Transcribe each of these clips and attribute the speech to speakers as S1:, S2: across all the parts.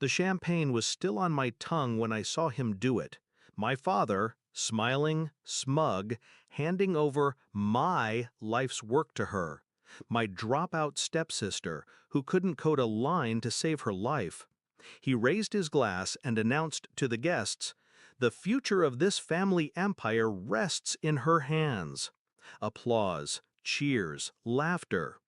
S1: The champagne was still on my tongue when I saw him do it. My father, smiling, smug, handing over my life's work to her. My dropout stepsister, who couldn't code a line to save her life. He raised his glass and announced to the guests, "The future of this family empire rests in her hands." Applause, cheers, laughter.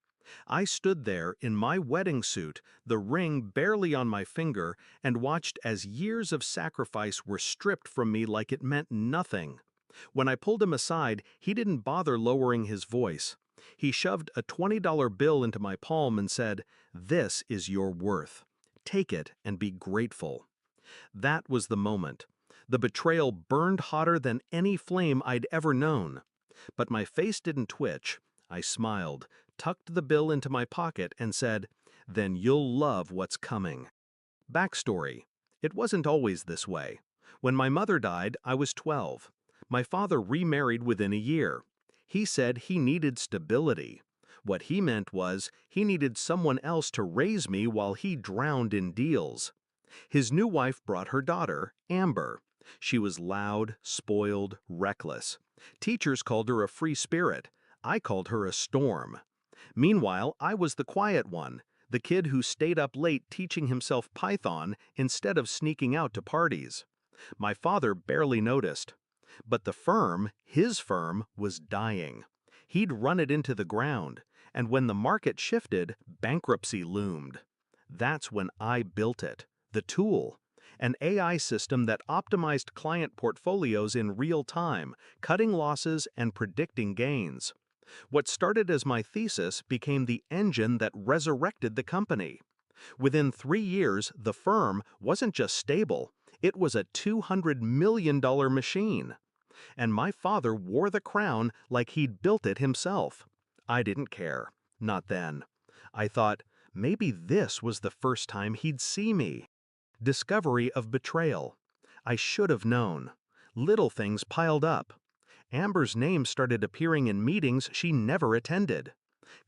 S1: I stood there in my wedding suit, the ring barely on my finger, and watched as years of sacrifice were stripped from me like it meant nothing. When I pulled him aside, he didn't bother lowering his voice. He shoved a $20 bill into my palm and said, "This is your worth. Take it and be grateful." That was the moment. The betrayal burned hotter than any flame I'd ever known. But my face didn't twitch. I smiled, tucked the bill into my pocket, and said, "Then you'll love what's coming." Backstory. It wasn't always this way. When my mother died, I was 12. My father remarried within a year. He said he needed stability. What he meant was he needed someone else to raise me while he drowned in deals. His new wife brought her daughter, Amber. She was loud, spoiled, reckless. Teachers called her a free spirit. I called her a storm. Meanwhile, I was the quiet one, the kid who stayed up late teaching himself Python instead of sneaking out to parties. My father barely noticed. But the firm, his firm, was dying. He'd run it into the ground, and when the market shifted, bankruptcy loomed. That's when I built it, the tool. An AI system that optimized client portfolios in real time, cutting losses and predicting gains. What started as my thesis became the engine that resurrected the company. Within 3 years, the firm wasn't just stable, it was a $200 million machine. And my father wore the crown like he'd built it himself. I didn't care. Not then. I thought, maybe this was the first time he'd see me. Discovery of betrayal. I should have known. Little things piled up. Amber's name started appearing in meetings she never attended.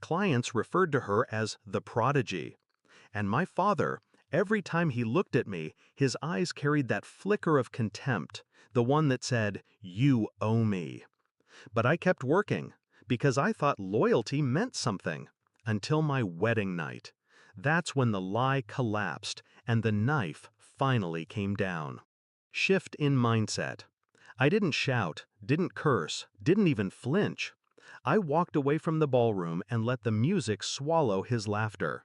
S1: Clients referred to her as the prodigy. And my father, every time he looked at me, his eyes carried that flicker of contempt, the one that said, "You owe me." But I kept working, because I thought loyalty meant something, until my wedding night. That's when the lie collapsed, and the knife finally came down. Shift in mindset. I didn't shout, didn't curse, didn't even flinch. I walked away from the ballroom and let the music swallow his laughter.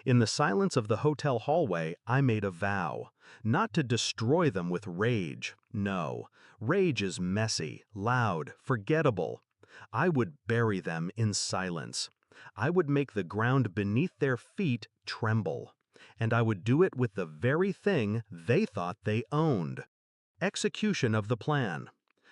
S1: In the silence of the hotel hallway, I made a vow, not to destroy them with rage. No, rage is messy, loud, forgettable. I would bury them in silence. I would make the ground beneath their feet tremble. And I would do it with the very thing they thought they owned. Execution of the plan.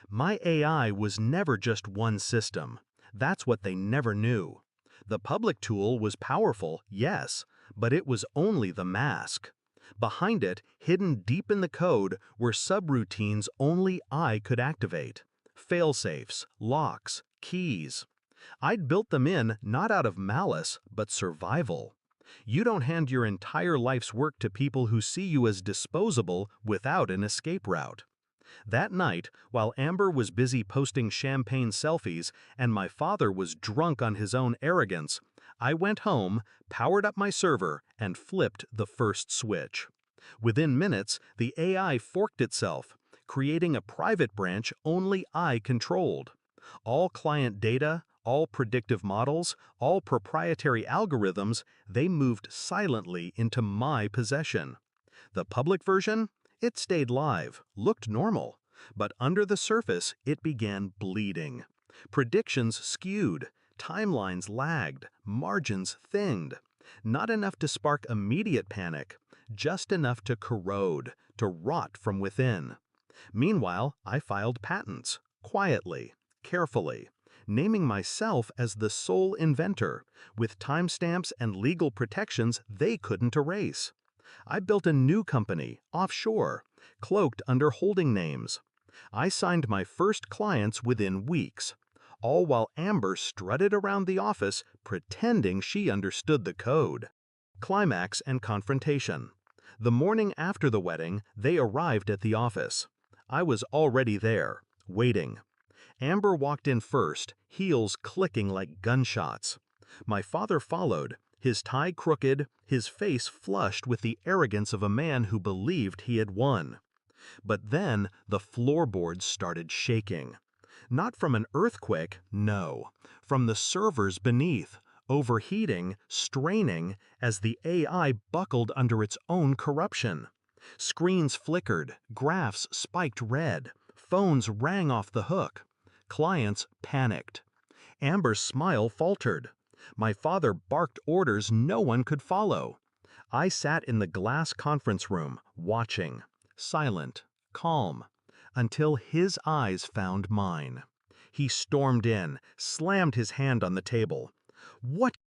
S1: My AI was never just one system. That's what they never knew. The public tool was powerful, yes, but it was only the mask. Behind it, hidden deep in the code, were subroutines only I could activate. Failsafes, locks, keys. I'd built them in not out of malice, but survival. You don't hand your entire life's work to people who see you as disposable without an escape route. That night, while Amber was busy posting champagne selfies and my father was drunk on his own arrogance, I went home, powered up my server, and flipped the first switch. Within minutes, the AI forked itself, creating a private branch only I controlled. All client data, all predictive models, all proprietary algorithms, they moved silently into my possession. The public version? It stayed live, looked normal, but under the surface, it began bleeding. Predictions skewed, timelines lagged, margins thinned. Not enough to spark immediate panic, just enough to corrode, to rot from within. Meanwhile, I filed patents, quietly, carefully, naming myself as the sole inventor, with timestamps and legal protections they couldn't erase. I built a new company, offshore, cloaked under holding names. I signed my first clients within weeks, all while Amber strutted around the office pretending she understood the code. Climax and confrontation. The morning after the wedding, they arrived at the office. I was already there, waiting. Amber walked in first, heels clicking like gunshots. My father followed, his tie crooked, his face flushed with the arrogance of a man who believed he had won. But then the floorboards started shaking. Not from an earthquake, no. From the servers beneath, overheating, straining, as the AI buckled under its own corruption. Screens flickered, graphs spiked red, phones rang off the hook. Clients panicked. Amber's smile faltered. My father barked orders no one could follow. I sat in the glass conference room, watching, silent, calm, until his eyes found mine. He stormed in, slammed his hand on the table. "What